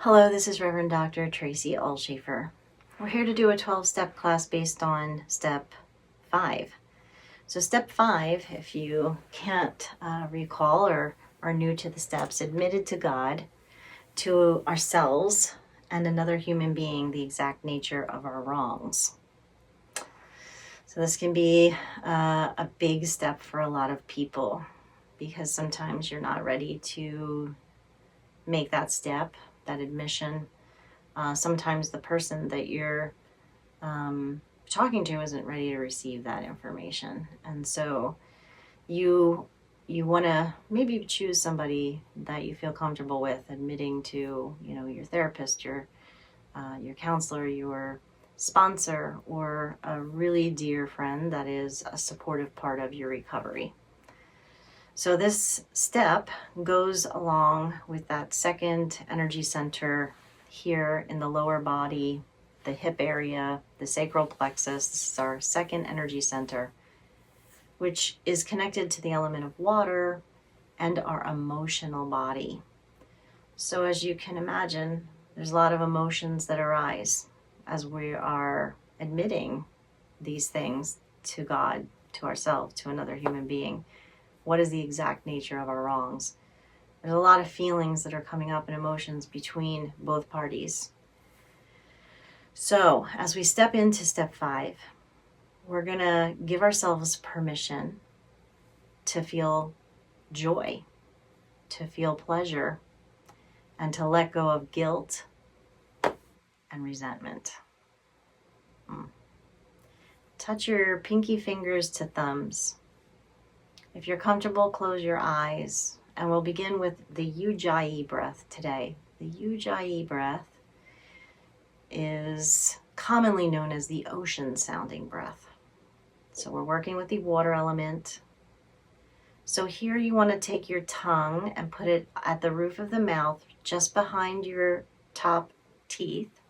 Hello, this is Reverend Dr. Tracey Allshafer. We're here to do a 12-step class based on step 5. So step 5, if you can't recall or are new to the steps, admitted to God, to ourselves, and another human being the exact nature of our wrongs. So this can be a big step for a lot of people because sometimes you're not ready to make that step, that admission. Sometimes the person that you're talking to isn't ready to receive that information. And so you want to maybe choose somebody that you feel comfortable with admitting to, your therapist, your counselor, your sponsor, or a really dear friend that is a supportive part of your recovery. So this step goes along with that second energy center here in the lower body, the hip area, the sacral plexus. This is our second energy center, which is connected to the element of water and our emotional body. So as you can imagine, there's a lot of emotions that arise as we are admitting these things to God, to ourselves, to another human being. What is the exact nature of our wrongs? There's a lot of feelings that are coming up and emotions between both parties. So as we step into step 5, we're going to give ourselves permission to feel joy, to feel pleasure, and to let go of guilt and resentment. Touch your pinky fingers to thumbs. If you're comfortable, close your eyes, and we'll begin with the Ujjayi breath today. The Ujjayi breath is commonly known as the ocean-sounding breath. So we're working with the water element. So here you want to take your tongue and put it at the roof of the mouth, just behind your top teeth.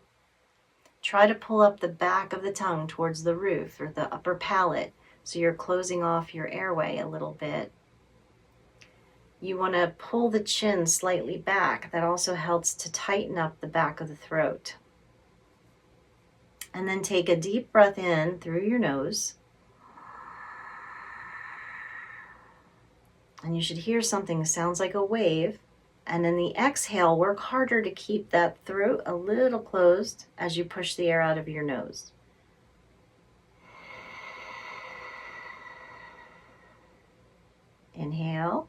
Try to pull up the back of the tongue towards the roof or the upper palate, so you're closing off your airway a little bit. You want to pull the chin slightly back. That also helps to tighten up the back of the throat. And then take a deep breath in through your nose. And you should hear something that sounds like a wave. And then the exhale, work harder to keep that throat a little closed as you push the air out of your nose. Inhale.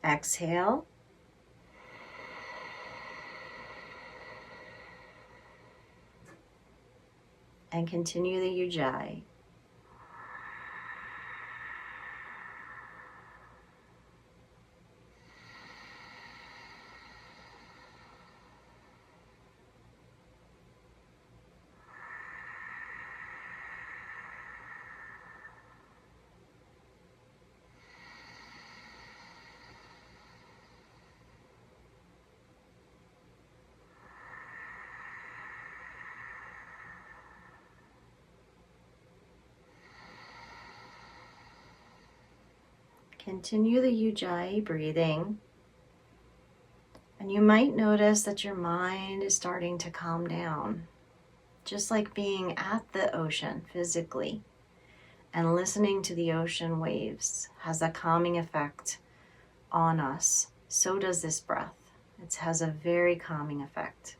Exhale. And continue the Ujjayi. Continue the Ujjayi breathing, and you might notice that your mind is starting to calm down, just like being at the ocean physically and listening to the ocean waves has a calming effect on us. So does this breath. It has a very calming effect.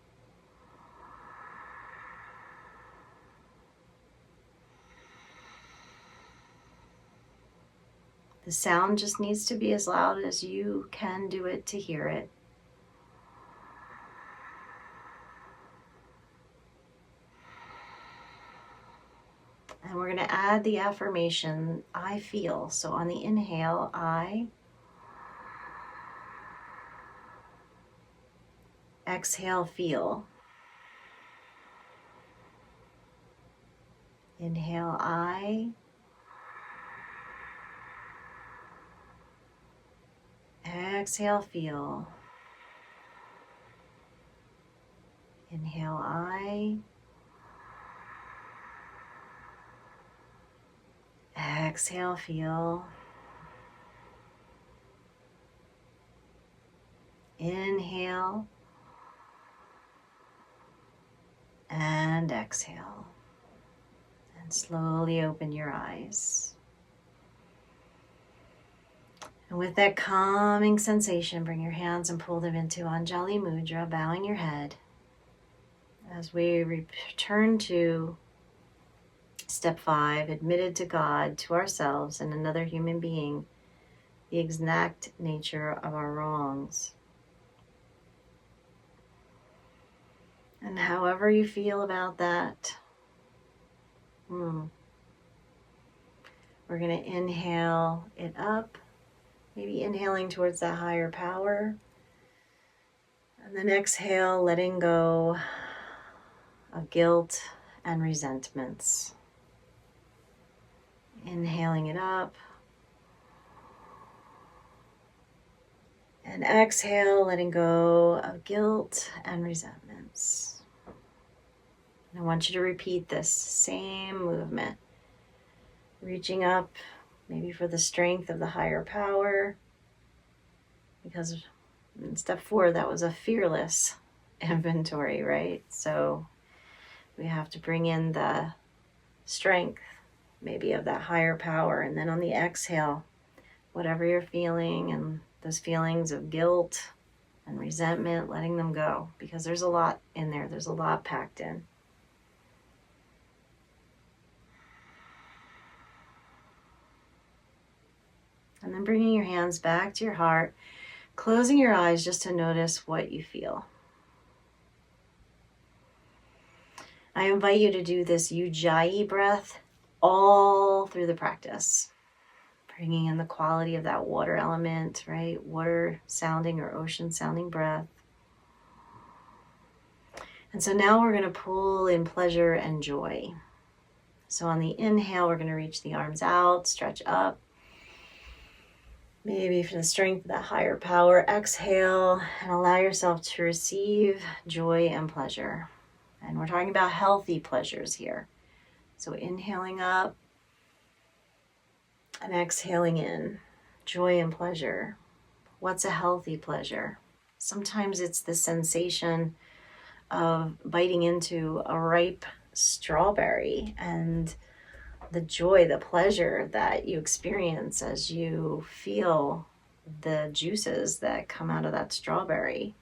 The sound just needs to be as loud as you can do it to hear it. And we're going to add the affirmation, I feel. So on the inhale, I. Exhale, feel. Inhale, I. Exhale, feel. Inhale, I. Exhale, feel. Inhale and exhale. And slowly open your eyes. And with that calming sensation, bring your hands and pull them into Anjali Mudra, bowing your head. As we return to step 5, admitted to God, to ourselves, and another human being, the exact nature of our wrongs. And however you feel about that, we're going to inhale it up, maybe inhaling towards that higher power. And then exhale, letting go of guilt and resentments. Inhaling it up. And exhale, letting go of guilt and resentments. And I want you to repeat this same movement. Reaching up, maybe for the strength of the higher power. Because in step 4, that was a fearless inventory, right? So we have to bring in the strength, maybe of that higher power. And then on the exhale, whatever you're feeling and those feelings of guilt and resentment, letting them go, because there's a lot in there. There's a lot packed in. And then bringing your hands back to your heart, closing your eyes just to notice what you feel. I invite you to do this Ujjayi breath all through the practice. Bringing in the quality of that water element, right? Water sounding or ocean sounding breath. And so now we're going to pull in pleasure and joy. So on the inhale, we're going to reach the arms out, stretch up. Maybe for the strength of that higher power, exhale and allow yourself to receive joy and pleasure. And we're talking about healthy pleasures here. So inhaling up and exhaling in, joy and pleasure. What's a healthy pleasure? Sometimes it's the sensation of biting into a ripe strawberry and the joy, the pleasure that you experience as you feel the juices that come out of that strawberry.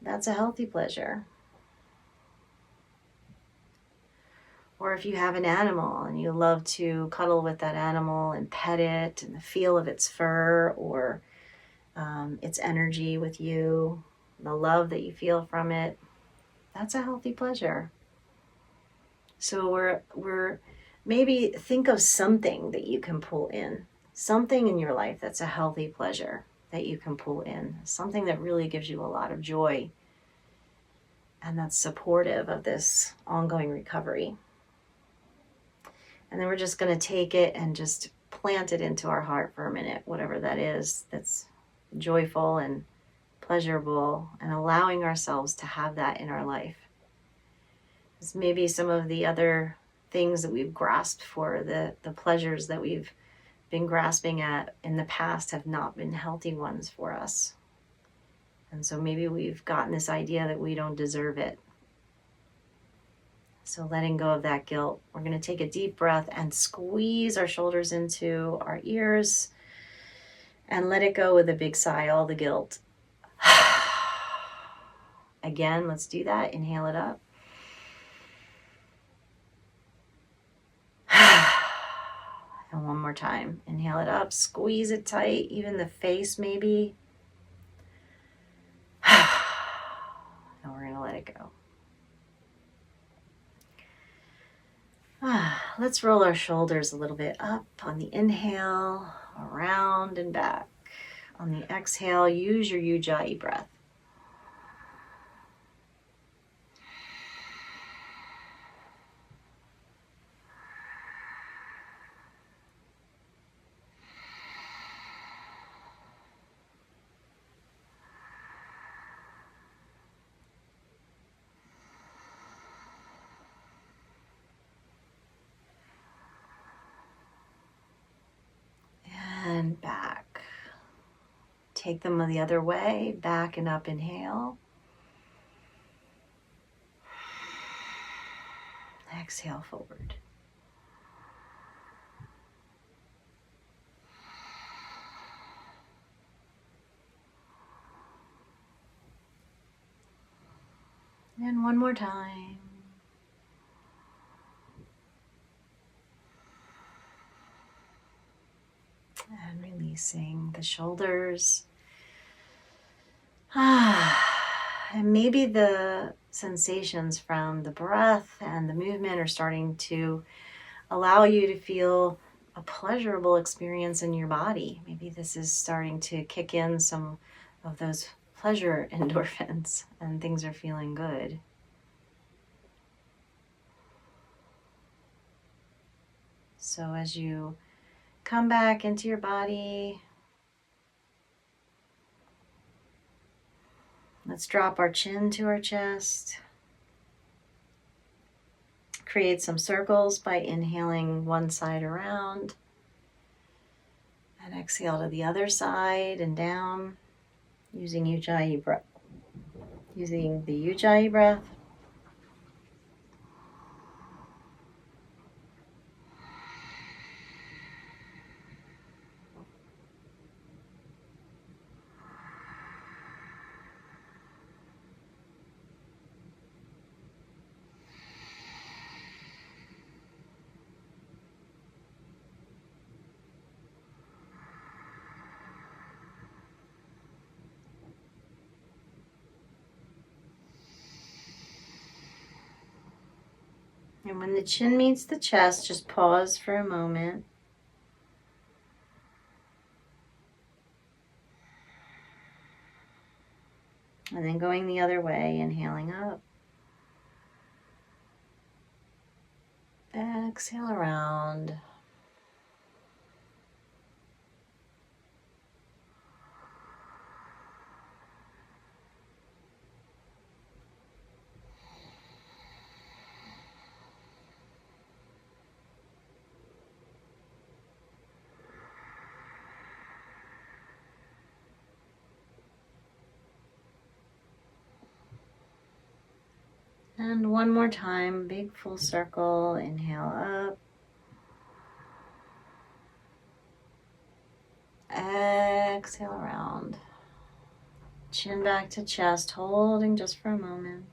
That's a healthy pleasure. Or if you have an animal and you love to cuddle with that animal and pet it and the feel of its fur or its energy with you, the love that you feel from it, that's a healthy pleasure. So we're maybe think of something that you can pull in, something in your life that's a healthy pleasure that you can pull in, something that really gives you a lot of joy and that's supportive of this ongoing recovery. And then we're just going to take it and just plant it into our heart for a minute, whatever that is, that's joyful and pleasurable, and allowing ourselves to have that in our life. Because maybe some of the other things that we've grasped for, the pleasures that we've been grasping at in the past have not been healthy ones for us. And so maybe we've gotten this idea that we don't deserve it. So letting go of that guilt, we're going to take a deep breath and squeeze our shoulders into our ears and let it go with a big sigh, all the guilt. Again, let's do that. Inhale it up. And one more time. Inhale it up, squeeze it tight, even the face maybe. And we're going to let it go. Let's roll our shoulders a little bit up on the inhale, around and back. On the exhale, use your Ujjayi breath. And back. Take them the other way, back and up, inhale. Exhale forward. And one more time. And releasing the shoulders. And maybe the sensations from the breath and the movement are starting to allow you to feel a pleasurable experience in your body. Maybe this is starting to kick in some of those pleasure endorphins and things are feeling good. So as you come back into your body, let's drop our chin to our chest. Create some circles by inhaling one side around. And exhale to the other side and down using Ujjayi breath. Using the Ujjayi breath. And when the chin meets the chest, just pause for a moment. And then going the other way, inhaling up. Exhale around. And one more time, big full circle, inhale up. Exhale around. Chin back to chest, holding just for a moment.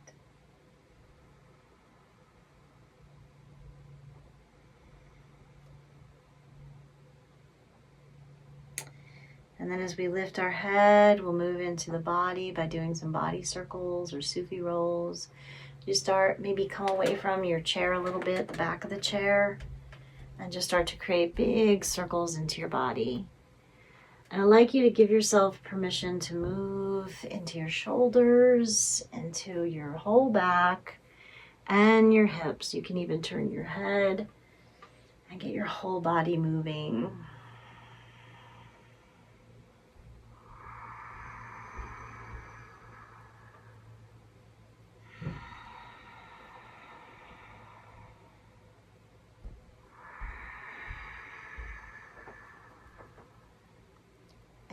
And then as we lift our head, we'll move into the body by doing some body circles or Sufi rolls. You start, maybe come away from your chair a little bit, the back of the chair, and just start to create big circles into your body. And I'd like you to give yourself permission to move into your shoulders, into your whole back, and your hips. You can even turn your head and get your whole body moving.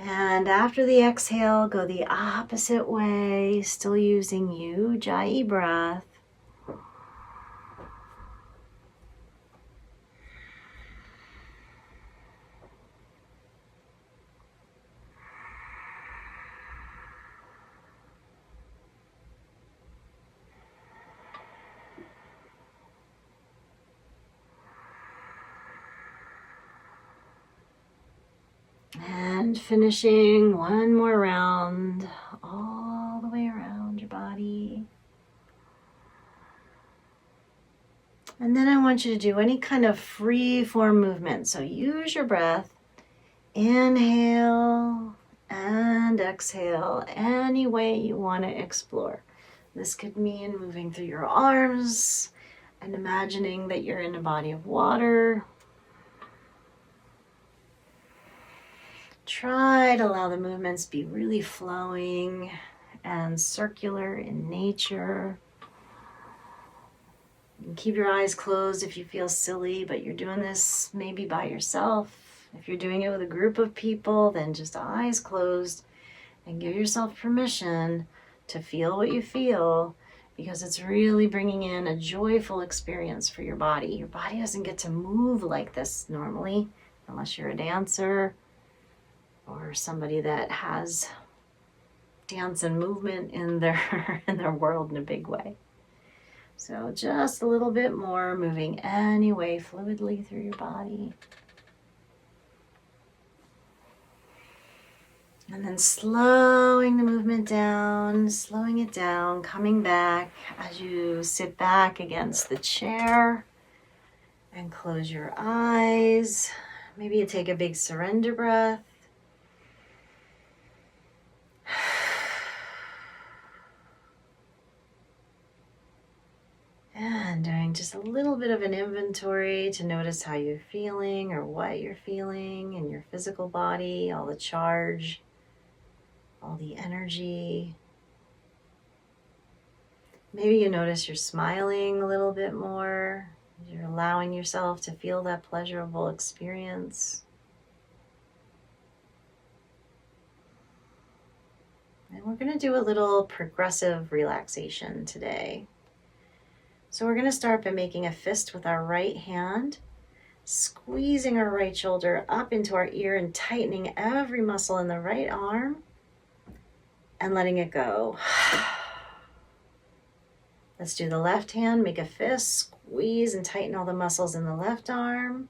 And after the exhale, go the opposite way, still using Ujjayi breath. And finishing one more round, all the way around your body. And then I want you to do any kind of free form movement. So use your breath, inhale and exhale any way you want to explore. This could mean moving through your arms and imagining that you're in a body of water. Try to allow the movements be really flowing and circular in nature. And keep your eyes closed if you feel silly, but you're doing this maybe by yourself. If you're doing it with a group of people, then just eyes closed And give yourself permission to feel what you feel, because it's really bringing in a joyful experience for your body. Your body doesn't get to move like this normally, unless you're a dancer or somebody that has dance and movement in their in their world in a big way. So just a little bit more, moving any way fluidly through your body. And then slowing the movement down, slowing it down, coming back as you sit back against the chair and close your eyes. Maybe you take a big surrender breath. And doing just a little bit of an inventory to notice how you're feeling or what you're feeling in your physical body, all the charge, all the energy. Maybe you notice you're smiling a little bit more. You're allowing yourself to feel that pleasurable experience. And we're going to do a little progressive relaxation today. So we're going to start by making a fist with our right hand, squeezing our right shoulder up into our ear and tightening every muscle in the right arm and letting it go. Let's do the left hand, make a fist, squeeze and tighten all the muscles in the left arm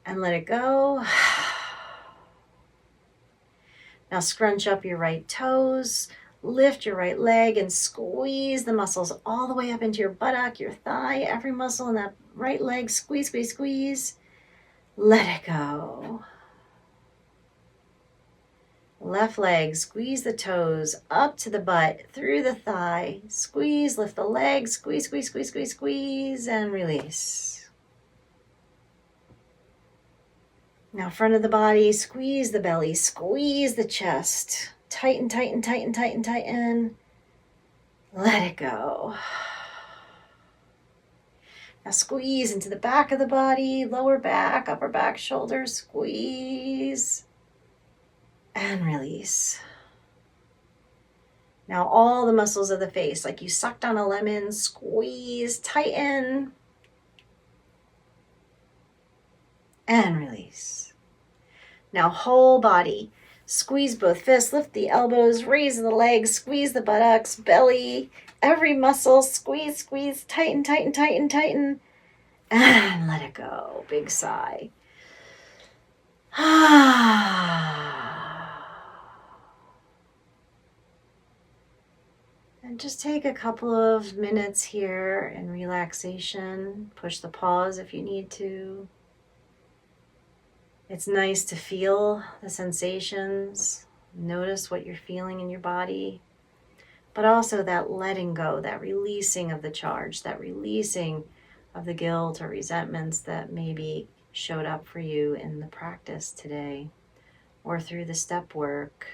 and let it go. Now scrunch up your right toes, lift your right leg and squeeze the muscles all the way up into your buttock, your thigh, every muscle in that right leg, squeeze, squeeze, squeeze. Let it go. Left leg, squeeze the toes up to the butt, through the thigh, squeeze, lift the leg, squeeze, squeeze, squeeze, squeeze, squeeze, and release. Now front of the body, squeeze the belly, squeeze the chest, tighten, tighten, tighten, tighten, tighten. Let it go. Now squeeze into the back of the body, lower back, upper back, shoulders, squeeze. And release. Now all the muscles of the face, like you sucked on a lemon, squeeze, tighten, and release. Now whole body, squeeze both fists, lift the elbows, raise the legs, squeeze the buttocks, belly, every muscle, squeeze, squeeze, tighten, tighten, tighten, tighten, and let it go. Big sigh. And just take a couple of minutes here in relaxation. Push the pause if you need to. It's nice to feel the sensations. Notice what you're feeling in your body. But also that letting go, that releasing of the charge, that releasing of the guilt or resentments that maybe showed up for you in the practice today or through the step work.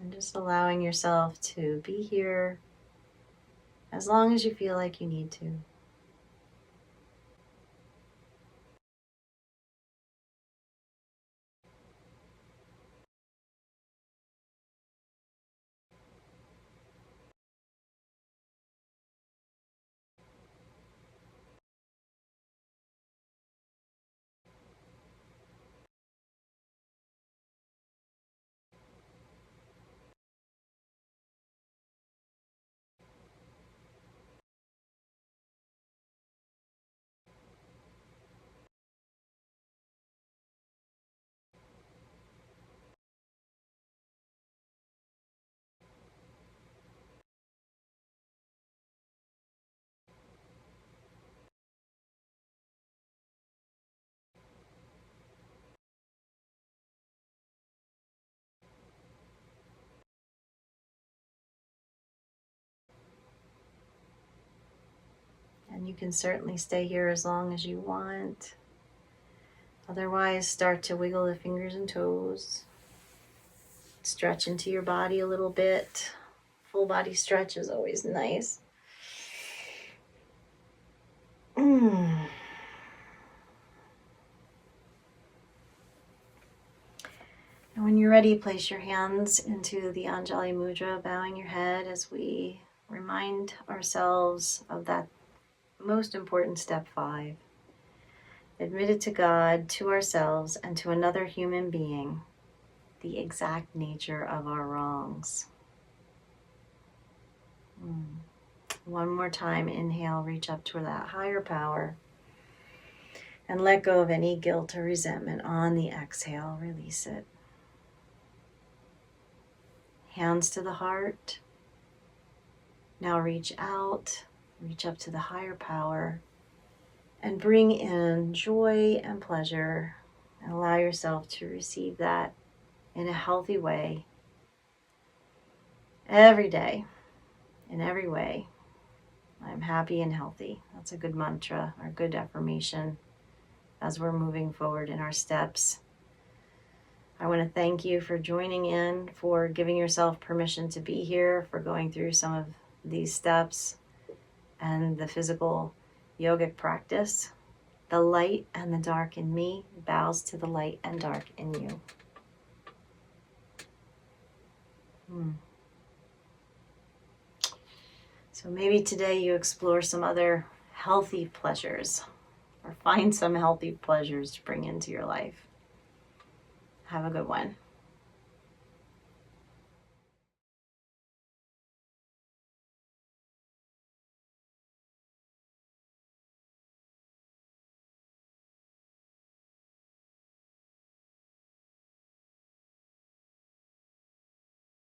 And just allowing yourself to be here as long as you feel like you need to. And you can certainly stay here as long as you want. Otherwise, start to wiggle the fingers and toes. Stretch into your body a little bit. Full body stretch is always nice. you're ready, place your hands into the Anjali Mudra, bowing your head as we remind ourselves of that most important step 5. Admitted to God, to ourselves, and to another human being the exact nature of our wrongs. One more time, inhale, reach up to that higher power, and let go of any guilt or resentment. On the exhale, release it. Hands to the heart. Now reach out, reach up to the higher power, and bring in joy and pleasure, and allow yourself to receive that in a healthy way every day, in every way. I'm happy and healthy. That's a good mantra or good affirmation as we're moving forward in our steps. I want to thank you for joining in, for giving yourself permission to be here, for going through some of these steps and the physical yogic practice. The light and the dark in me bows to the light and dark in you. So maybe today you explore some other healthy pleasures, or find some healthy pleasures to bring into your life. Have a good one.